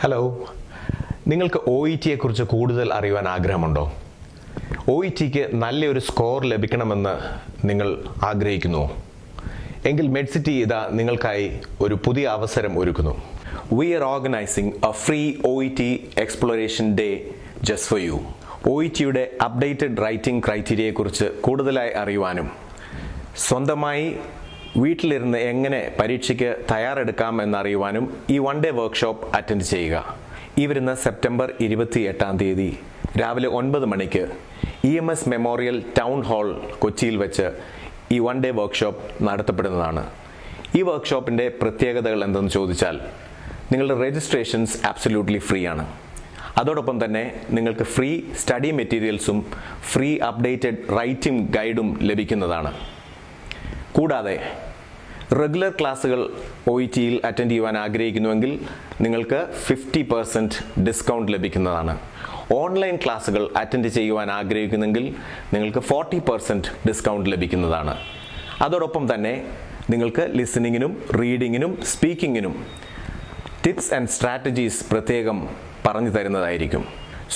Hello, നിങ്ങൾക്ക് OET യെക്കുറിച്ച് കൂടുതൽ അറിയുവാൻ ആഗ്രഹമുണ്ടോ? OETക്ക് നല്ലൊരു സ്കോർ ലഭിക്കണമെന്ന് നിങ്ങൾ ആഗ്രഹിക്കുന്നുവോ? എങ്കിൽ Medcity ഇതാ നിങ്ങൾക്കായി ഒരു പുതിയ അവസരം ഒരുക്കുന്നു. We are organizing a free OET exploration day just for you. OETയുടെ അപ്ഡേറ്റഡ് റൈറ്റിംഗ് ക്രൈറ്റീരിയയെക്കുറിച്ച് കൂടുതലായി അറിയുവാനും സ്വന്തമായി വീട്ടിലിരുന്ന് എങ്ങനെ പരീക്ഷയ്ക്ക് തയ്യാറെടുക്കാം എന്നറിയുവാനും ഈ വൺ ഡേ വർക്ക്ഷോപ്പ് അറ്റൻഡ് ചെയ്യുക. ഈ വരുന്ന സെപ്റ്റംബർ 28 രാവിലെ 9 മണിക്ക് EMS മെമ്മോറിയൽ ടൗൺ ഹാൾ കൊച്ചിയിൽ വെച്ച് ഈ വൺ ഡേ വർക്ക്ഷോപ്പ് നടത്തപ്പെടുന്നതാണ്. ഈ വർക്ക്ഷോപ്പിൻ്റെ പ്രത്യേകതകൾ എന്തെന്ന് ചോദിച്ചാൽ, നിങ്ങളുടെ രജിസ്ട്രേഷൻസ് ആബ്സല്യൂട്ട്ലി ഫ്രീ ആണ്. അതോടൊപ്പം തന്നെ നിങ്ങൾക്ക് ഫ്രീ സ്റ്റഡി മെറ്റീരിയൽസും ഫ്രീ അപ്ഡേറ്റഡ് റൈറ്റിംഗ് ഗൈഡും ലഭിക്കുന്നതാണ്. കൂടാതെ റെഗുലർ ക്ലാസ്സുകൾ OETയിൽ അറ്റൻഡ് ചെയ്യുവാൻ ആഗ്രഹിക്കുന്നുവെങ്കിൽ നിങ്ങൾക്ക് 50% ഡിസ്കൗണ്ട് ലഭിക്കുന്നതാണ്. ഓൺലൈൻ ക്ലാസ്സുകൾ അറ്റൻഡ് ചെയ്യുവാൻ ആഗ്രഹിക്കുന്നെങ്കിൽ നിങ്ങൾക്ക് 40% ഡിസ്കൗണ്ട് ലഭിക്കുന്നതാണ്. അതോടൊപ്പം തന്നെ നിങ്ങൾക്ക് ലിസണിങ്ങിനും റീഡിങ്ങിനും സ്പീക്കിങ്ങിനും ടിപ്സ് ആൻഡ് സ്ട്രാറ്റജീസ് പ്രത്യേകം പറഞ്ഞു തരുന്നതായിരിക്കും.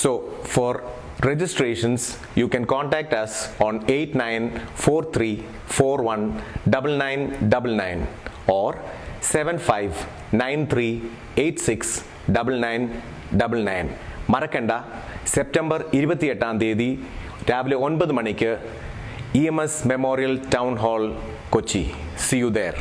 So for registrations you can contact us on 8943419999 or 7593869999. മറക്കണ്ട, സെപ്റ്റംബർ 28 രാവിലെ 9 മണിക്ക് EMS memorial town hall Kochi. See you there.